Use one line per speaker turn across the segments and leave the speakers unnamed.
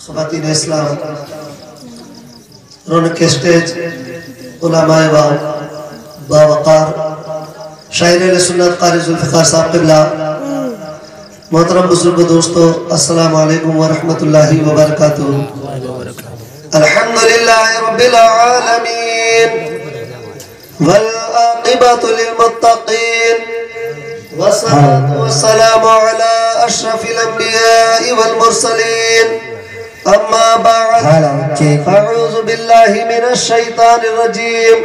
خواتین اسلام، رونق اسٹیج، علماء باوقار، شاعر اہل سنت قاری ذوالفقار صاحب قبلہ، محترم بزرگ دوستو، السلام علیکم ورحمۃ اللہ وبرکاتہ۔ الحمدللہ رب العالمین والعاقبۃ للمتقین والصلاة والسلام على اشرف الانبیاء والمرسلین، اما بعد فاعوذ باللہ من الشیطان الرجیم،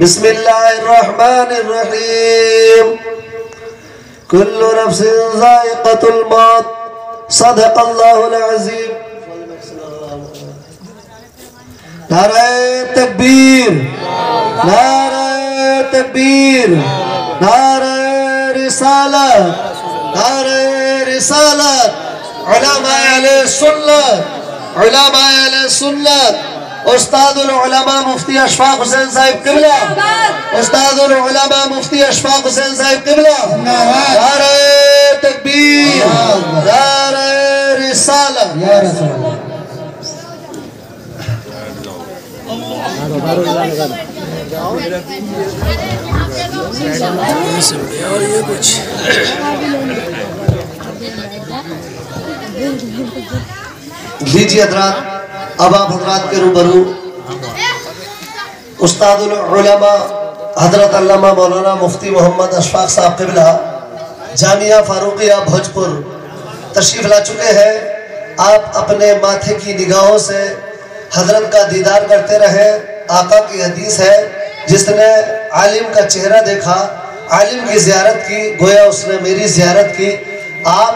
بسم اللہ الرحمن الرحیم۔ کل نفس ذائقۃ الموت، صدق اللہ العظیم۔ نعرہ تکبیر، نعرہ تکبیر، نعرہ رسالت، نعرہ رسالت۔ علماء اہل سنت، علماء اہل سنت، استاد العلماء مفتی اشفاق حسین صاحب قبلہ، استاد العلماء مفتی اشفاق حسین صاحب قبلہ، نعرہ تکبیر، نعرہ رسالت۔ لیجیے حضرات، اب آپ حضرات کے روبرو استاد العلماء حضرت علامہ مولانا مفتی محمد اشفاق صاحب قبلہ جامعہ فاروقیہ بھوجپور تشریف لا چکے ہیں۔ آپ اپنے ماتھے کی نگاہوں سے حضرت کا دیدار کرتے رہے۔ آقا کی حدیث ہے، جس نے عالم کا چہرہ دیکھا، عالم کی زیارت کی، گویا اس نے میری زیارت کی۔ آپ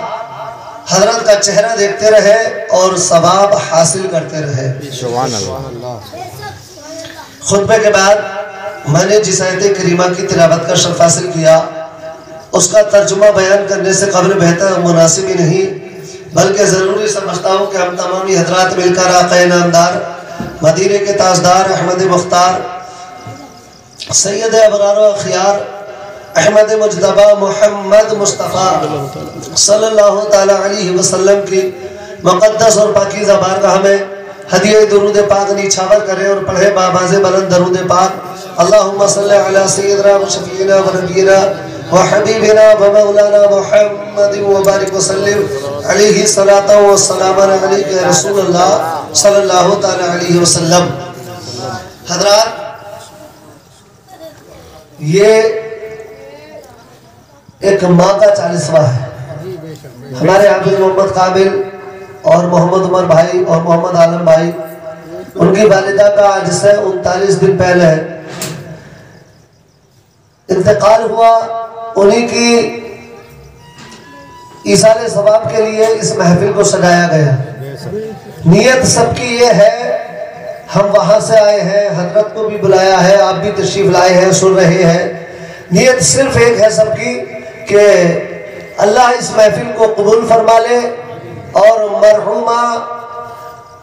حضرت کا چہرہ دیکھتے رہے اور ثواب حاصل کرتے رہے۔
سبحان اللہ۔
خطبے کے بعد میں نے جس آیت کریمہ کی تلاوت کا شرف حاصل کیا، اس کا ترجمہ بیان کرنے سے قبل بہتر مناسب ہی نہیں، بلکہ ضروری سمجھتا ہوں کہ ہم تمامی حضرات مل کر آقا نامدار، مدینے کے تاجدار احمد مختار، سید ابرار و اخیار، احمد مجتبی محمد مصطفیٰ صلی اللہ تعالی علیہ وسلم کی مقدس اور پاکیزہ بارگاہ میں ہدیہ درود پاک نیچھاور کرے اور پڑھے بآواز بلند درود پاک۔ اللہم صلی علی سیدنا و شفیعنا و نبینا و حبیبنا و مولانا محمد وبارک وسلم علیہ الصلاۃ والسلام علیک رسول اللہ صلی اللہ تعالی علیہ وسلم۔ حضرات، یہ ایک ماں کا 40واں ہے۔ ہمارے حافظ محمد قابل اور محمد عمر بھائی اور محمد عالم بھائی، ان کی والدہ کا آج سے 39 دن پہلے انتقال ہوا۔ انہی کی ایصال ثواب کے لیے اس محفل کو سجایا گیا۔ نیت سب کی یہ ہے، ہم وہاں سے آئے ہیں، حضرت کو بھی بلایا ہے، آپ بھی تشریف لائے ہیں، سن رہے ہیں۔ نیت صرف ایک ہے سب کی کہ اللہ اس محفل کو قبول فرما لے اور مرحومہ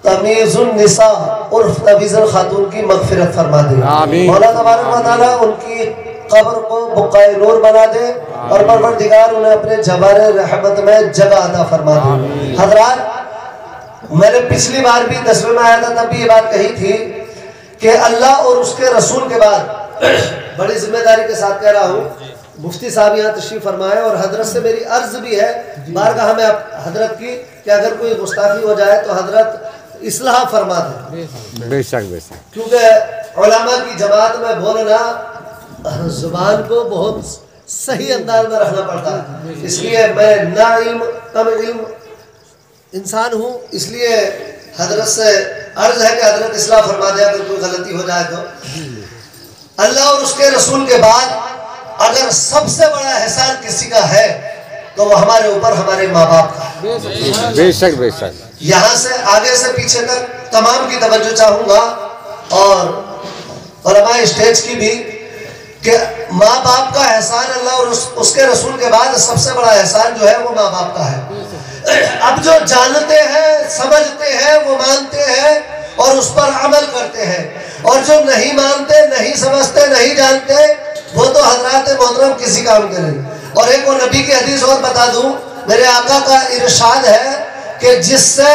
تمیز النساء عرف تمیز الخاتون کی مغفرت فرما دے۔ مولا تبارک و تعالیٰ ان کی قبر کو بقائے نور بنا دے اور پروردگار انہیں اپنے جبار رحمت میں جگہ عطا فرما دے۔ حضرات، میں نے پچھلی بار بھی 10ویں میں آیا تھا، تب بھی یہ بات کہی تھی کہ اللہ اور اس کے رسول کے بعد بڑی ذمہ داری کے ساتھ کہہ رہا ہوں، مفتی صاحب یہاں تشریف فرمائے اور حضرت سے میری عرض بھی ہے بارگاہ میں حضرت کی کہ اگر کوئی گستاخی ہو جائے تو حضرت اصلاح فرما دے۔
بے شک بے شک،
کیونکہ علماء کی جماعت میں بولنا زبان کو بہت صحیح انداز میں رکھنا پڑتا ہے، اس لیے میں نا علم کم علم انسان ہوں، اس لیے حضرت سے عرض ہے کہ حضرت اصلاح فرما دے اگر کوئی غلطی ہو جائے تو۔ اللہ اور اس کے رسول کے بعد اگر سب سے بڑا احسان کسی کا ہے تو وہ ہمارے اوپر ہمارے ماں باپ کا ہے۔
بے شک بے شک۔
یہاں سے آگے سے پیچھے تک تمام کی توجہ چاہوں گا اور علماء اسٹیج کی بھی، کہ ماں باپ کا احسان اللہ اور اس کے رسول کے بعد سب سے بڑا احسان جو ہے وہ ماں باپ کا ہے۔ اب جو جانتے ہیں، سمجھتے ہیں، وہ مانتے ہیں اور اس پر عمل کرتے ہیں، اور جو نہیں مانتے، نہیں سمجھتے، نہیں جانتے، وہ تو حضرات محترم کسی کام کے نہیں۔ اور ایک وہ نبی کی حدیث اور بتا دوں، میرے آقا کا ارشاد ہے کہ جس سے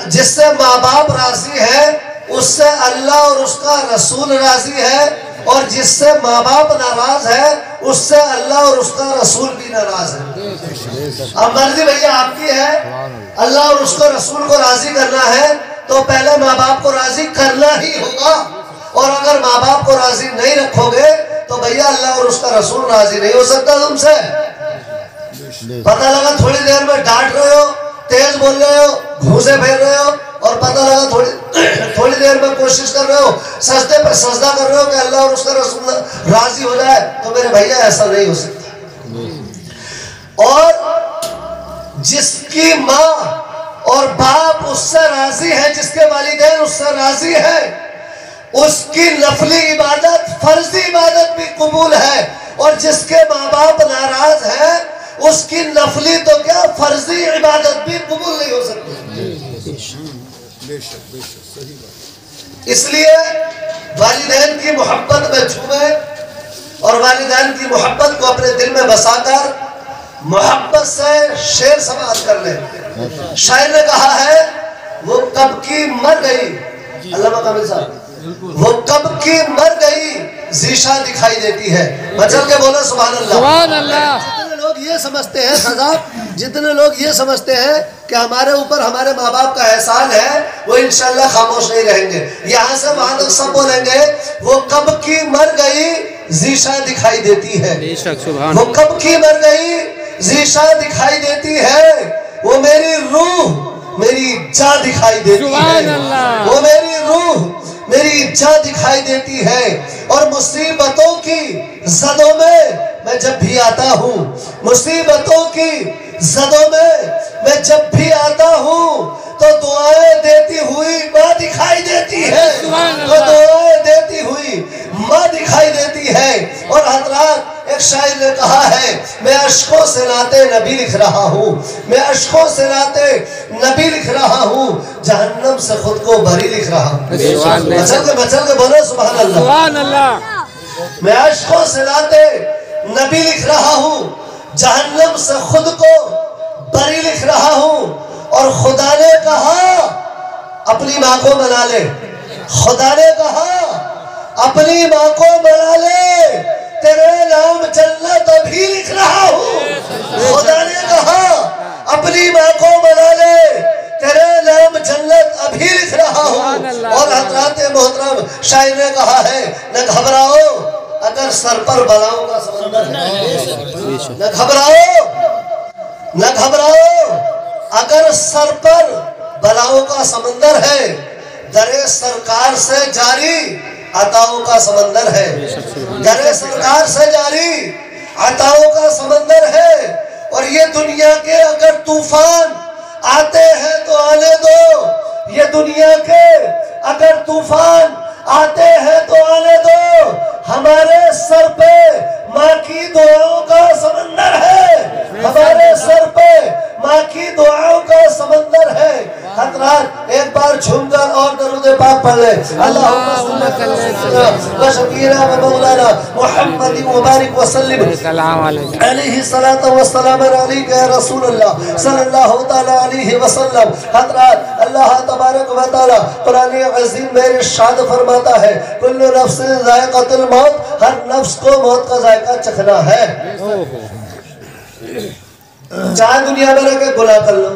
جس سے ماں باپ راضی ہے اس سے اللہ اور اس کا رسول راضی ہے، اور جس سے ماں باپ ناراض ہے اس سے اللہ اور اس کا رسول بھی ناراض ہے۔ اب مرضی بھیا آپ کی ہے، اللہ اور اس کو رسول کو راضی کرنا ہے تو پہلے ماں باپ کو راضی کرنا ہی ہوگا، اور اگر ماں باپ کو راضی نہیں رکھو گے تو بھیا اللہ اور اس کا رسول راضی نہیں ہو سکتا تم سے۔ پتہ لگا تھوڑی دیر میں ڈانٹ رہے ہو، تیز بول رہے ہو، گھوسے پھیر رہے ہو، اور پتہ لگا تھوڑی دیر میں کوشش کر رہے ہو، سجدے پر سجدہ کر رہے ہو کہ اللہ اور اس کا رسول راضی ہو جائے، تو میرے بھیا ایسا نہیں ہو سکتا۔ اور جس کی ماں اور باپ اس سے راضی ہے، جس کے والدین اس سے راضی ہے، اس کی نفلی عبادت فرضی عبادت بھی قبول ہے، اور جس کے ماں باپ ناراض ہیں اس کی نفلی تو کیا فرضی عبادت بھی قبول نہیں ہو سکتی۔ اس لیے والدین کی محبت میں جھومے اور والدین کی محبت کو اپنے دل میں بسا کر محبت سے شعر سماعت کر لیں۔ شاعر نے کہا ہے وہ کب کی مر گئی، علامہ کامل صاحب، وہ کب کی مر گئی ذیشا دکھائی دیتی ہے۔ بچل کے بولے سبحان اللہ۔
سبحان اللہ۔
جتنے لوگ یہ سمجھتے ہیں صاحب، جتنے لوگ یہ سمجھتے ہیں کہ ہمارے اوپر ہمارے ماں باپ کا احسان ہے، وہ انشاءاللہ خاموش نہیں رہیں گے۔ یہاں سے وہاں تک سب بولیں گے وہ کب کی مر گئی ذیشا دکھائی دیتی ہے، وہ کب کی مر گئی ذیشا دکھائی دیتی ہے، وہ میری روح میری جا دکھائی دیتی ہے، وہ میری روح میری جا دکھائی دیتی ہے، اور مصیبتوں کی زدوں میں جب بھی آتا ہوں، مصیبتوں کی زدوں میں جب بھی آتا ہوں تو دعائیں دیتی ہوئی ماں دکھائی دیتی ہے، تو دعائیں دیتی ہوئی ماں دکھائی دیتی ہے۔ اور حضرات ایک شاعر نے کہا ہے میں اشکوں سے ناتے نبی لکھ رہا ہوں، میں اشکوں سے ناتے نبی لکھ رہا ہوں، جہنم سے خود کو بری لکھ رہا ہوں۔ بچل کے بولے سبحان اللہ۔
سبحان اللہ۔
میں اشکوں سے ناتے نبی لکھ رہا ہوں، جہنم سے خود کو بری لکھ رہا ہوں، اور خدا نے کہا اپنی ماں کو منا لے، خدا نے کہا اپنی ماں کو منا لے، تیرے نام جنت ابھی لکھ رہا ہوں، خدا نے کہا اپنی ماں کو منا لے، تیرے نام جنت ابھی لکھ رہا ہوں۔ اور حضرات محترم شاعر نے کہا ہے نہ گھبراؤ اگر سر پر بلاؤں کا سمندر ہے، نہ گھبراؤ نہ گھبراؤ اگر سر پر بلاؤں کا سمندر ہے، درِ سرکار سے جاری عطاؤں کا سمندر ہے، درِ سرکار سے جاری عطاؤں کا سمندر ہے، اور یہ دنیا کے اگر طوفان آتے ہیں تو آنے دو، یہ دنیا کے اگر طوفان آتے ہیں تو آنے دو، ہمارے سر پہ ماں کی دعاؤں کا سمندر ہے، ہمارے سر پہ ماں کی دعاؤں کا سمندر ہے۔ حضرات ایک بار جھوم کر اور درود پاک پڑھ لیں، اللہم صلی اللہ و شفیعنا و مولانا محمد مبارک وسلم علیہ الصلاۃ والسلام علیک یا رسول اللہ صلی اللہ تعالی علیہ وسلم۔ حضرات اللہ تبارک و تعالی قرآن عظیم میں ارشاد فرماتا ہے کل نفس ذائقۃ الموت، ہر نفس کو موت کا ذائقہ چکھنا ہے۔ چاہے دنیا میں رہ کے گناہ کر لو،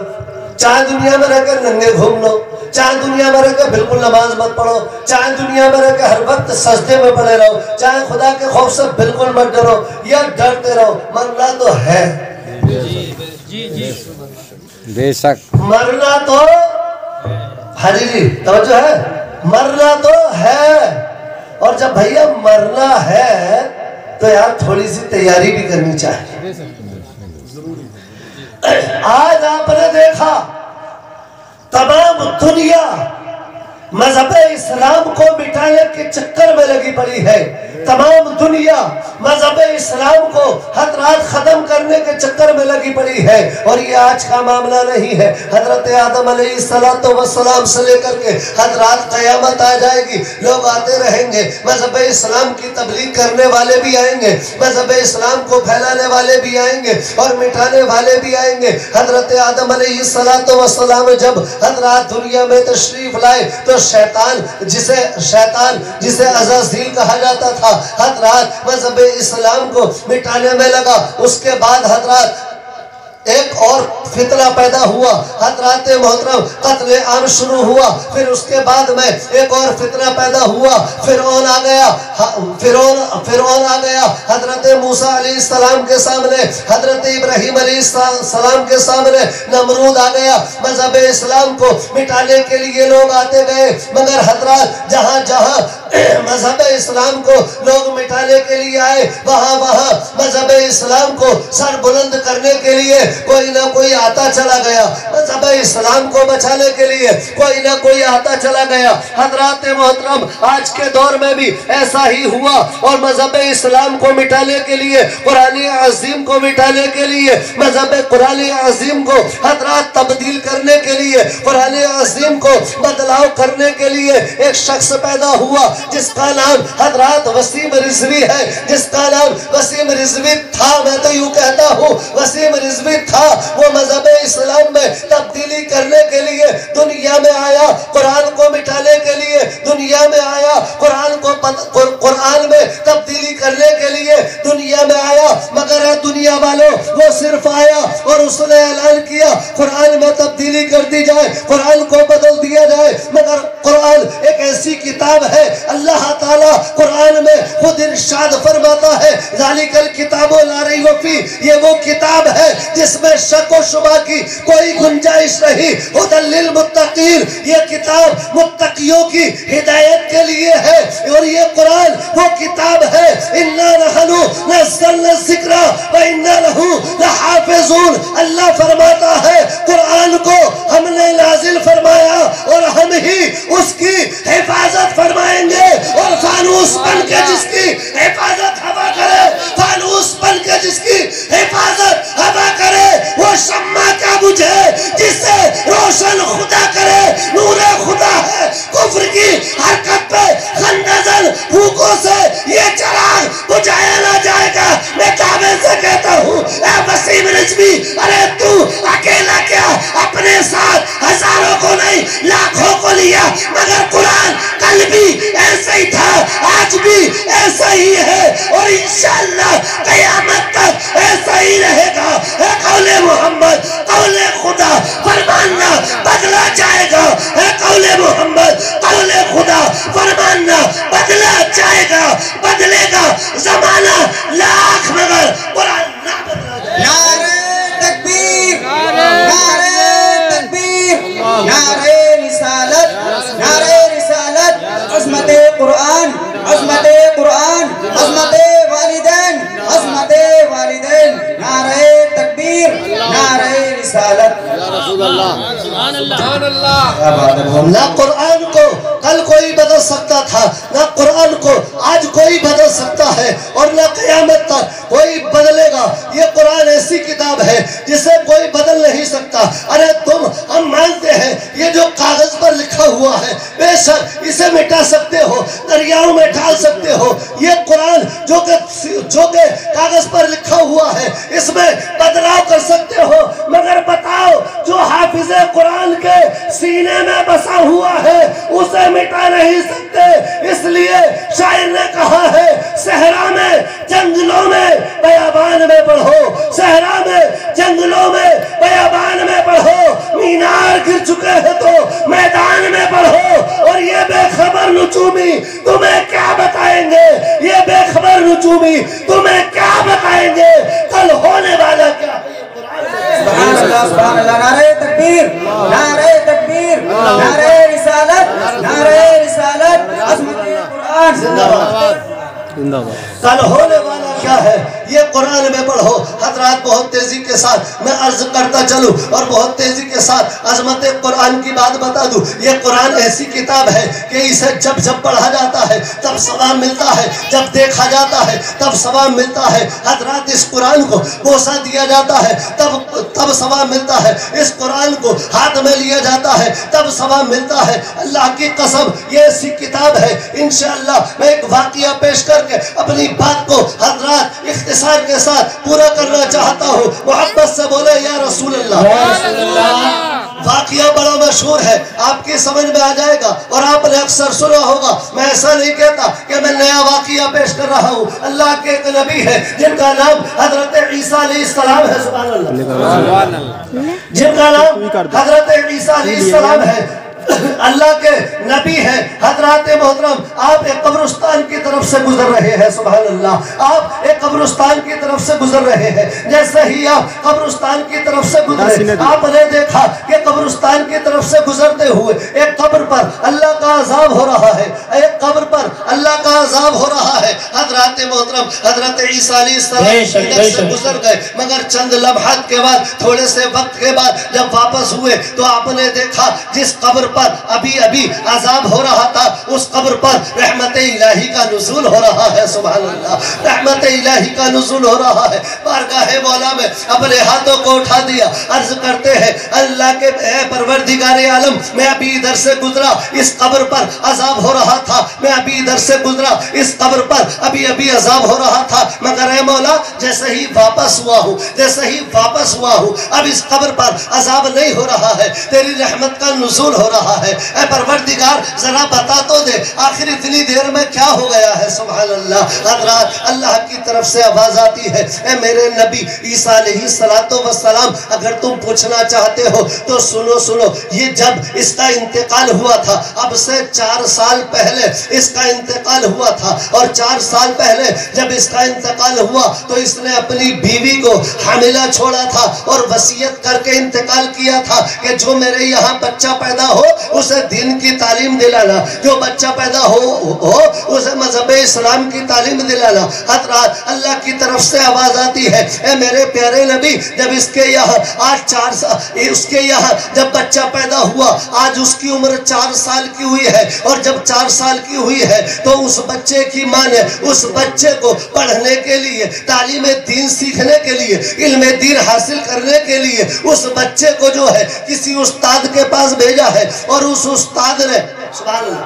چاہے دنیا میں رہ کے ننگے گھوم لو، چاہے دنیا میں رہ کے بالکل نماز مت پڑھو، چاہے دنیا میں رہ کے ہر وقت سجدے میں پڑے رہو، چاہے خدا کے خوف سے بالکل مت ڈرو یا ڈرتے رہو، مرنا تو ہے،
بے شک
مرنا تو حاجی جی توجہ ہے، مرنا تو ہے، اور جب بھیا مرنا ہے تو یار تھوڑی سی تیاری بھی کرنی چاہیے۔ آج آپ نے دیکھا تمام دنیا مذہب اسلام کو مٹانے کے چکر میں لگی پڑی ہے، تمام دنیا مذہب اسلام کو حضرات ختم کرنے کے چکر میں لگی پڑی ہے، اور یہ آج کا معاملہ نہیں ہے۔ حضرت آدم علیہ السلام سے لے کر کے حضرات قیامت آ جائے گی، لوگ آتے رہیں گے، مذہب اسلام کی تبلیغ کرنے والے بھی آئیں گے، مذہب اسلام کو پھیلانے والے بھی آئیں گے اور مٹانے والے بھی آئیں گے۔ حضرت آدم علیہ السلام جب حضرات دنیا میں تشریف لائے تو شیطان جسے عزازیل کہا جاتا تھا، حضرات مذہب اسلام کو مٹانے میں لگا۔ اس کے بعد حضرات ایک اور فتنہ پیدا ہوا، حضرات محترم قتل عام شروع ہوا۔ پھر اس کے بعد میں ایک اور فتنہ پیدا ہوا، فرعون آ گیا حضرت موسیٰ علیہ السلام کے سامنے، حضرت ابراہیم علیہ السلام کے سامنے نمرود آ گیا۔ مذہب اسلام کو مٹانے کے لیے لوگ آتے گئے، مگر حضرات جہاں جہاں مذہب اسلام کو لوگ مٹانے کے لیے آئے، وہاں مذہب اسلام کو سر بلند کرنے کے لیے کوئی نہ کوئی آتا چلا گیا، مذہب اسلام کو بچانے کے لیے کوئی نہ کوئی آتا چلا گیا۔ حضرات محترم آج کے دور میں بھی ایسا ہی ہوا، اور مذہب اسلام کو مٹانے کے لیے، قرآن عظیم کو مٹانے کے لیے، مذہب قرآن عظیم کو حضرات تبدیل کرنے کے لیے، قرآن عظیم کو بدلاؤ کرنے کے لیے ایک شخص پیدا ہوا جس کا نام حضرات وسیم رضوی ہے، جس کا نام وسیم رضوی تھا۔ میں تو یوں کہتا ہوں وسیم رضوی تھا، وہ مذہب اسلام میں تبدیلی کرنے کے لیے دنیا میں آیا، قرآن کو مٹانے کے لیے دنیا میں آیا، قرآن میں تبدیلی کرنے کے لیے دنیا میں آیا، مگر دنیا والوں وہ صرف آیا اور اس نے اعلان کیا قرآن میں تبدیلی کر دی جائے، قرآن کو بدل دیا جائے۔ مگر قرآن ایک ایسی کتاب ہے، اللہ تعالیٰ قرآن میں خود ارشاد فرماتا ہے ذالک الکتاب لا ریب فیہ، یہ وہ کتاب ہے جس میں شک و شبہ کی کوئی گنجائش نہیں، ھدی للمتقین، یہ کتاب متقیوں کی ہدایت کے لیے ہے، اور یہ قرآن وہ کتاب ہے انا نحن نزلنا الذکر وانا لہ لحافظون۔ اللہ فرماتا ہے قرآن کو ہم نے نازل فرمایا اور ہم ہی اس کی حفاظت فرمائیں گے، اور فانوس بن کے جس کی حفاظت ہوا کرے، فانوس بن کے جس کی حفاظت ہوا کرے، وہ شمع کا بجھے جسے روشن خدا کرے، نور خدا ہے کفر کی حرکت پہ خندزن بھوکوں سے یہ چراغ بجھایا نہ جائے گا۔ میں دعوے سے کہتا ہوں اے وسیم رضوی، ارے تو اکیلا کیا، اپنے ساتھ ہزاروں کو نہیں لاکھوں کو لیا، مگر قرآن کل بھی ایسا ہی تھا، آج بھی ایسا ہی ہے، اور انشاءاللہ قیامت تک ایسا ہی رہے گا۔ اے قول محمد، قول خدا فرمانا بدلا جائے گا، اے قول محمد، قول خدا فرمانا بدلا جائے گا، بدلے گا زمانہ لاکھ مگر قرآن نہ بدلا جائے گا۔
نعرہ تکبیر، نعرہ تکبیر، نعرہ رسالت، نعرہ رسالت، عظمت قرآن، عظمت قرآن، عظمت والدین، عظمت والدین، نعرہ تکبیر، نعرہ رسالت۔
نہ قرآن کو کل کوئی بدل سکتا تھا، نہ قرآن کو آج کوئی بدل سکتا ہے، اور نہ قیامت تک کوئی بدلے گا۔ یہ قرآن ایسی کتاب ہے جسے کوئی بدل نہیں سکتا۔ ارے ہم مانتے ہیں یہ جو کاغذ پر لکھا ہوا ہے بے شک اسے مٹا سکتے ہو، دریاؤں میں ڈال سکتے ہو، یہ قرآن جو کہ کاغذ پر لکھا ہوا ہے اس میں بدلاؤ کر سکتے ہو، مگر بتاؤ جو حافظ قرآن کے سینے میں بسا ہوا ہے اسے مٹا نہیں سکتے۔ اس لیے شاعر نے کہا ہے صحرا میں جنگلوں میں بیابان میں پڑھو، صحرا میں جنگلوں میں بیابان میں پڑھو، مینار گر چکے ہیں تو میدان میں پڑھو، اور یہ بے خبر نجومی تمہیں کیا بتائیں گے، یہ بے خبر نجومی تمہیں کیا بتائیں گے کل ہونے والا کیا ہے۔
سبحان اللہ، سبحان اللہ، نعرہ تکبیر، نعرہ تکبیر، نعرہ رسالت، نعرہ رسالت، عظمت قرآن، زندہ باد،
کل ہونے والا کیا ہے یہ قرآن میں پڑھو حضرات. بہت تیزی کے ساتھ میں عرض کرتا چلوں اور بہت تیزی کے ساتھ عظمت قرآن کی بات بتا دوں. یہ قرآن ایسی کتاب ہے کہ اسے جب جب پڑھا جاتا ہے تب ثواب ملتا ہے, جب دیکھا جاتا ہے تب ثواب ملتا ہے. حضرات اس قرآن کو بوسہ دیا جاتا ہے تب ثواب ملتا ہے. اس قرآن کو ہاتھ میں لیا جاتا ہے تب ثواب ملتا ہے. اللہ کی قسم یہ ایسی کتاب ہے. انشاءاللہ میں ایک واقعہ پیش کر کے اپنی بات کو حضرات اختصار کے ساتھ پورا کرنا چاہتا ہوں. محبت سے بولے یا رسول اللہ. واقعہ بڑا مشہور ہے, آپ کی سمجھ میں آ جائے گا اور آپ نے اکثر سنا ہوگا. میں ایسا نہیں کہتا کہ میں نیا واقعہ پیش کر رہا ہوں. اللہ کے ایک نبی ہے جن کا نام حضرت عیسیٰ علیہ السلام ہے. سبحان اللہ. جن کا نام حضرت عیسیٰ علیہ السلام ہے. اللہ کے نبی ہیں. حضرات محترم آپ ایک قبرستان کی طرف سے گزر رہے ہیں. سبحان اللہ. آپ ایک قبرستان کی طرف سے گزر رہے ہیں. جیسے ہی آپ قبرستان کی طرف سے گزرے آپ نے دیکھا کہ قبرستان کی طرف سے گزرتے ہوئے ایک قبر پر اللہ کا عذاب ہو رہا ہے. ایک قبر پر اللہ کا عذاب ہو رہا ہے. حضرات محترم حضرت عیسیٰ علیہ السلام ادھر سے گزر گئے, مگر چند لمحات کے بعد تھوڑے سے وقت کے بعد جب واپس ہوئے تو آپ نے دیکھا جس قبر پر ابھی عذاب ہو رہا تھا اس قبر پر رحمت الہی کا نزول ہو رہا ہے. سبحان اللہ. رحمت الہی کا نزول ہو رہا ہے. بارگاہ مولا میں اپنے ہاتھوں کو اٹھا دیا, عرض کرتے ہیں اللہ کے اے پروردگار عالم, میں ابھی ادھر سے گزرا اس قبر پر عذاب ہو رہا تھا. میں ابھی ادھر سے گزرا اس قبر پر ابھی عذاب ہو رہا تھا. مگر اے مولا جیسے ہی واپس ہوا ہوں اب اس قبر پر عذاب نہیں ہو رہا ہے, تیری رحمت کا نزول ہو رہا ہے. اے پروردگار ذرا بتا تو دے آخر اتنی دیر میں کیا ہو گیا ہے. سبحان اللہ. حضرات اللہ کی طرف سے آواز آتی ہے, اے میرے نبی عیسیٰ علیہ السلام اگر تم پوچھنا چاہتے ہو تو سنو. یہ جب اس کا انتقال ہوا تھا اب سے 4 سال پہلے اس کا انتقال ہوا تھا, اور 4 سال پہلے جب اس کا انتقال ہوا تو اس نے اپنی بیوی کو حاملہ چھوڑا تھا اور وصیت کر کے انتقال کیا تھا کہ جو میرے یہاں بچہ پیدا ہو اسے دین کی تعلیم دلانا, جو بچہ پیدا ہو اسے مذہب اسلام کی تعلیم دلانا. حضرات اللہ کی طرف سے آواز آتی ہے, اے میرے پیارے نبی جب اس کے یہاں آج 4 سال اس کے یہاں جب بچہ پیدا ہوا آج اس کی عمر 4 سال کی ہوئی ہے, اور جب 4 سال کی ہوئی ہے تو اس بچے کی ماں نے اس بچے کو پڑھنے کے لیے, تعلیم دین سیکھنے کے لیے, علم دین حاصل کرنے کے لیے اس بچے کو جو ہے کسی استاد کے پاس بھیجا ہے. اور اس استاد نے سبحان اللہ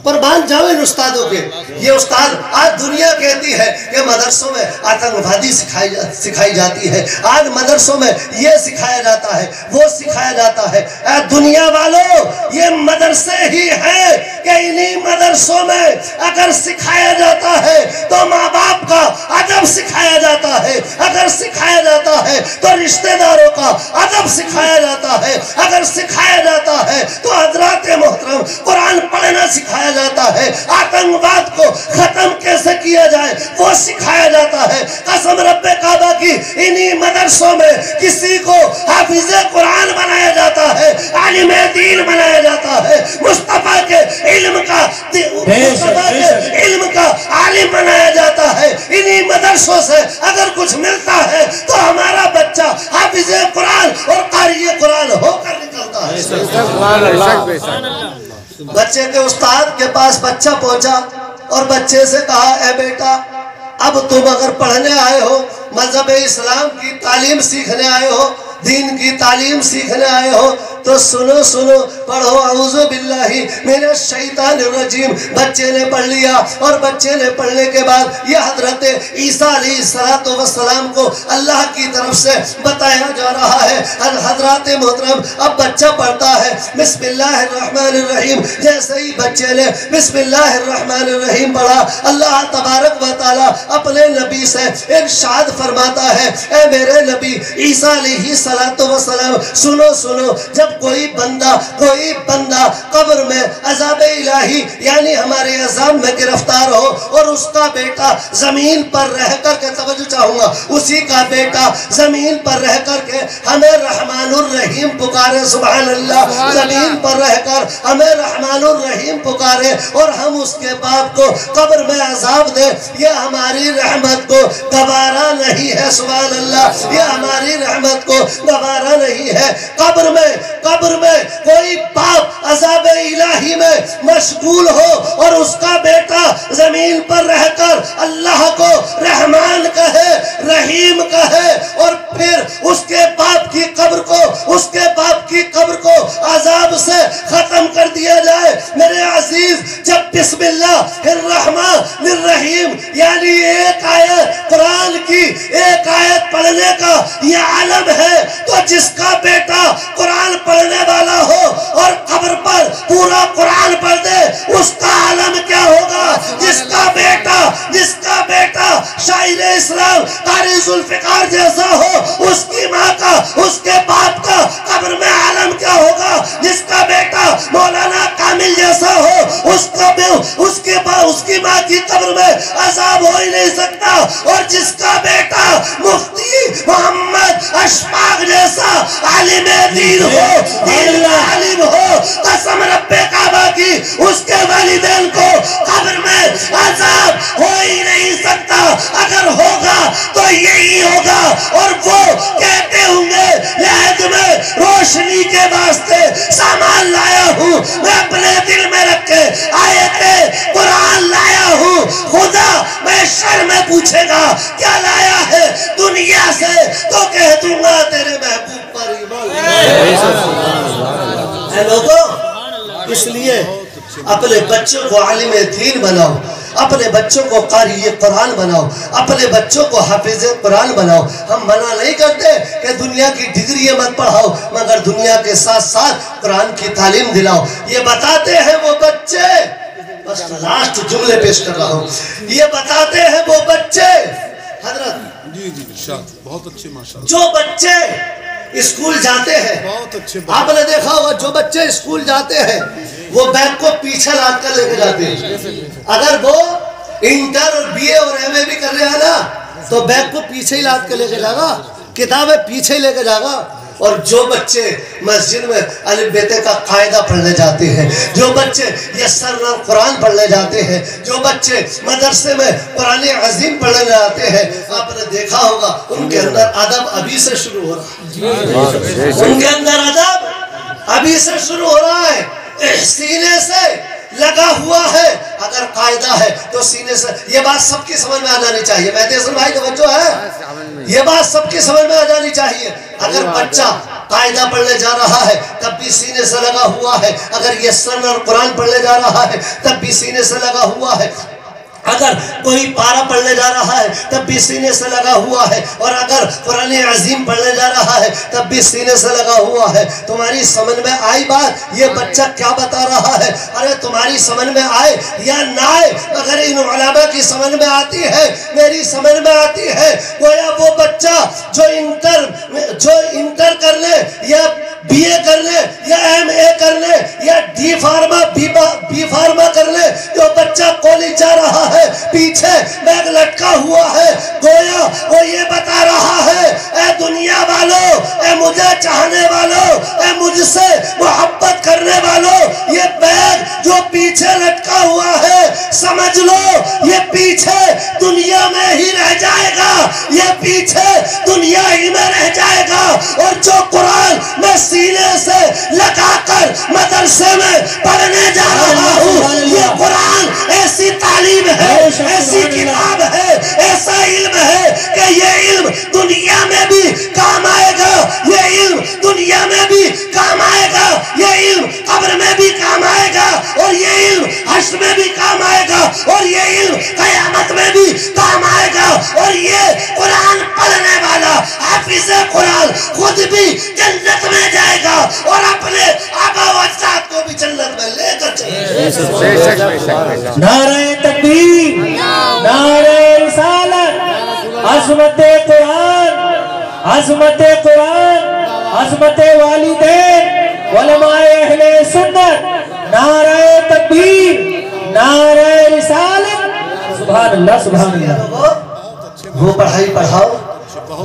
قربان جاویں استادوں کے, یہ استاد آج دنیا کہتی ہے کہ مدرسوں میں آتنکوادی سکھائی جاتی ہے, آج مدرسوں میں یہ سکھایا جاتا ہے وہ سکھایا جاتا ہے. اے دنیا والوں یہ مدرسے ہی ہیں کہ انہی مدرسوں میں اگر سکھایا جاتا ہے تو ماں باپ کا ادب سکھایا جاتا ہے, اگر سکھایا جاتا ہے تو رشتہ داروں کا ادب سکھایا جاتا ہے, اگر سکھایا جاتا ہے تو حضرات محترم قرآن پڑھنا سکھایا جاتا ہے, آتنکواد کو ختم کیسے کیا جائے وہ سکھایا جاتا ہے. قسم رب کعبہ کی انہی مدرسوں میں کسی کو حافظ قرآن بنایا جاتا ہے, عالم دین بنایا جاتا ہے, مصطفیٰ کے علم کا عالم بنایا جاتا ہے. انہی مدرسوں سے اگر کچھ ملتا ہے تو ہمارا بچہ حافظ قرآن اور قاری قرآن ہو کر نکلتا ہے. بچے کے استاد کے پاس بچہ پہنچا اور بچے سے کہا, اے بیٹا اب تم اگر پڑھنے آئے ہو, مذہب اسلام کی تعلیم سیکھنے آئے ہو, دین کی تعلیم سیکھنے آئے ہو تو سنو پڑھو اعوذ باللہ من الشیطان الرجیم. بچے نے پڑھ لیا اور بچے نے پڑھنے کے بعد یہ حضرت عیسیٰ علیہ السلام کو اللہ کی طرف سے بتایا جا رہا ہے. حضرات محترم اب بچہ پڑھتا ہے بسم اللہ الرحمن الرحیم. جیسے ہی بچے نے بسم اللہ الرحمن الرحیم پڑھا اللہ تبارک و تعالی اپنے نبی سے ارشاد فرماتا ہے, اے میرے نبی عیسیٰ علیہ السلام سنو. جب جب کوئی بندہ قبر میں عذاب الہی یعنی ہمارے عذاب میں گرفتار ہو اور اس کا بیٹا زمین پر رہ کر کے توجہ چاہوں گا اسی کا بیٹا زمین پر رہ کر کے ہمیں رحمان الرحیم پکارے سبحان اللہ زمین پر رہ کر ہمیں رحمان الرحیم پکارے اور ہم اس کے باپ کو قبر میں عذاب دے یہ ہماری رحمت کو گوارا نہیں ہے سبحان اللہ یہ ہماری رحمت کو گوارا نہیں ہے قبر میں کوئی باپ عذاب الہی میں مشغول ہو اور اس کا بیٹا زمین پر رہ کر اللہ کو رحمان کہے رحیم کہے اور پھر اس کے باپ کی قبر کو عذاب سے ختم کر دیا جائے میرے عزیز جب بسم اللہ الرحمن الرحیم یعنی ایک آیت قرآن کی ایک آیت پڑھنے کا یہ علم ہے تو جس کا بیٹا قرآن پڑھنے والا ہو اور قبر پر پورا قرآن پڑھ دے اس کا علم کیا ہوگا جس کا بیٹا شاعر اسلام قاری ذوالفقار جیسا ہو اس کی ماں کا اس کے باپ کا قبر میں علم کیا ہوگا جس کا بیٹا مولانا کامل جیسا ہو اس کی ماں کی قبر میں عذاب ہو ہی نہیں سکتا اور جس کا بیٹا مفتی محمد اشفاق جیسا عالم دین ہو عالم ہو قسم رب کعبہ کی اس کے والدین کو قبر میں عذاب ہو ہی نہیں سکتا اگر ہوگا تو یہی ہوگا اور وہ کہتے ہوں گے لہد میں روشنی کے واسطے سامان لایا ہوں میں اپنے دل میں رکھے آیت قرآن لایا ہوں خدا میں شر میں پوچھے گا کیا لایا ہے دنیا سے تو کہہ دوں گا تیرے محبوب پر ایمان اے لوگوں اس لیے اپنے بچوں کو عالم دین بناؤ اپنے بچوں کو قاری قرآن بناؤ اپنے بچوں کو حافظ قرآن بناؤ ہم منع نہیں کرتے کہ دنیا کی ڈگری مت پڑھاؤ مگر دنیا کے ساتھ ساتھ قرآن کی تعلیم دلاؤ یہ بتاتے ہیں وہ بچے بس لاسٹ جملے پیش کر رہا ہوں یہ بتاتے ہیں وہ بچے حضرت
بہت اچھے ماشاءاللہ
جو بچے اسکول جاتے ہیں آپ نے دیکھا ہوگا جو بچے اسکول جاتے ہیں وہ بیگ کو پیچھے لاد کر لے کے جاتے ہیں اگر وہ انٹر اور بی اے اور ایم اے بھی کر رہے ہیں نا تو بیگ کو پیچھے ہی لاد کے لے کے جائے گا کتابیں پیچھے ہی لے کے جائے گا اور جو بچے مسجد میں الف بیتے کا قاعدہ پڑھنے جاتے ہیں جو بچے یسرنا قرآن پڑھنے جاتے ہیں جو بچے مدرسے میں قرآن عظیم پڑھنے جاتے ہیں آپ نے دیکھا ہوگا ان کے اندر ادب ابھی سے شروع ہو رہا ہے ان کے اندر ادب ابھی سے شروع ہو رہا ہے سینے سے لگا ہوا ہے اگر قاعدہ ہے تو سینے سے یہ بات سب کی سمجھ میں آ جانی چاہیے مہدی حسن بھائی توجہ ہے یہ بات سب کی سمجھ میں آ جانی چاہیے اگر بچہ قاعدہ پڑھنے جا رہا ہے تب بھی سینے سے لگا ہوا ہے اگر یہ سن اور قرآن پڑھنے جا رہا ہے تب بھی سینے سے لگا ہوا ہے اگر کوئی پارہ پڑھنے جا رہا ہے تب بھی سینے سے لگا ہوا ہے اور اگر قرآن عظیم پڑھنے جا رہا ہے تب بھی سینے سے لگا ہوا ہے تمہاری سمجھ میں آئی بات یہ بچہ کیا بتا رہا ہے ارے تمہاری سمجھ میں آئے یا نہ آئے اگر ان علماء کی سمجھ میں آتی ہے میری سمجھ میں آتی ہے گویا وہ بچہ جو انٹر کر لے یا بی اے کر لے یا ایم اے کر لے یا ڈی فارما بی فارما کر لے جو بچہ کالج جا رہا ہے پیچھے بیگ لٹکا ہوا ہے گویا وہ یہ بتا رہا ہے اے دنیا والوں اے مجھے چاہنے والوں اے مجھ سے محبت کرنے والوں یہ بیگ جو پیچھے لٹکا ہوا ہے سمجھ لو یہ پیچھے دنیا میں ہی رہ جائے گا یہ پیچھے دنیا ہی میں رہ جائے گا اور جو قرآن میں سینے سے لگا کر مدرسے میں پڑھنے جا رہا ہوں یہ قرآن ایسی تعلیم ہے ایسی کتاب ہے ایسا علم ہے کہ یہ علم دنیا میں بھی کام آئے گا یہ علم دنیا میں بھی کام آئے گا یہ علم قبر میں بھی کام آئے گا اور یہ علم حشر میں بھی کام آئے گا اور یہ علم قیامت میں بھی کام آئے گا اور یہ قرآن پڑھنے والا حافظ قرآن خود بھی جنت میں جائے گا اور اپنے آبا و اجداد کو بھی جنت میں لے کر چلے گا
نعرہ تکبیر نعرہ رسالت عظمت قرآن عظمت قرآن عظمت والدین علماء اہل سنت، نعرہ تکبیر، نعرہ رسالت، سبحان اللہ سبحان اللہ۔
وہ پڑھائی پڑھاؤ،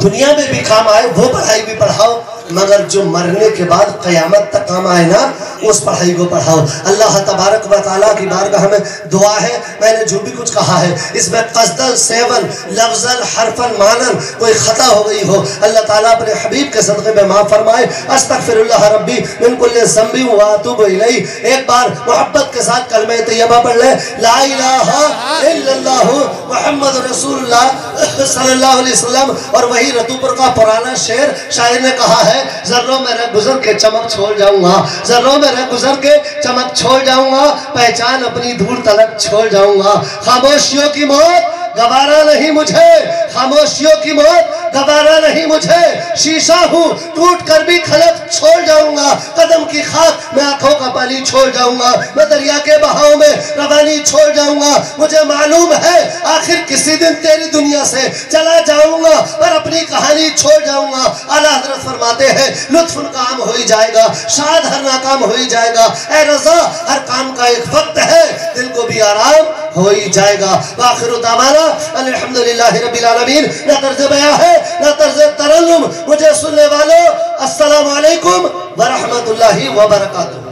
دنیا میں بھی کام آئے وہ پڑھائی بھی پڑھاؤ، مگر جو مرنے کے بعد قیامت تک کام آئے نا اس پڑھائی کو پڑھاؤ۔ اللہ تبارک و تعالیٰ کی بارگاہ میں دعا ہے، میں نے جو بھی کچھ کہا ہے اس میں قصداً سیون لفظاً حرفاً معناً کوئی خطا ہو گئی ہو، اللہ تعالیٰ اپنے حبیب کے صدقے میں معاف فرمائے۔ استغفر اللہ ربی من کل ذنب و اتوب الیہ۔ ایک بار محبت کے ساتھ کلمہ طیبہ پڑھ لیں، لا الہ الا اللہ محمد رسول اللہ صلی اللہ علیہ وسلم۔ اور وہی رتوپر کا پرانا شعر شاعر نے کہا ہے، ذروں میں رہ گزر کے چمک چھوڑ جاؤں گا، ذروں میں رہ گزر کے چمک چھوڑ جاؤں گا، پہچان اپنی دور تلک چھوڑ جاؤں گا۔ خاموشیوں کی موت گوارا نہیں مجھے، خاموشیوں کی موت گوارا نہیں مجھے، شیشہ ہوں ٹوٹ کر بھی کھلک چھوڑ جاؤں گا، قدم کی خاک میں آنکھوں کا پانی چھوڑ جاؤں گا، میں دریا کے بہاؤ میں روانی چھوڑ جاؤں گا۔ مجھے معلوم ہے آخر کسی دن تیری دنیا سے چلا جاؤں گا اور اپنی کہانی چھوڑ جاؤں گا۔ اعلیٰ حضرت فرماتے ہیں، لطف ان کام ہو ہی جائے گا، شاد ہر ناکام ہو ہی جائے گا، اے رضا ہر کام کا ایک وقت ہے، دل کو بھی آرام ہو ہی جائے گا۔ وآخر دعوانا الحمدللہ رب العالمین۔ نہ طرز بیان ہے نہ طرز ترنم، مجھے سننے والوں السلام علیکم ورحمت اللہ وبرکاتہ۔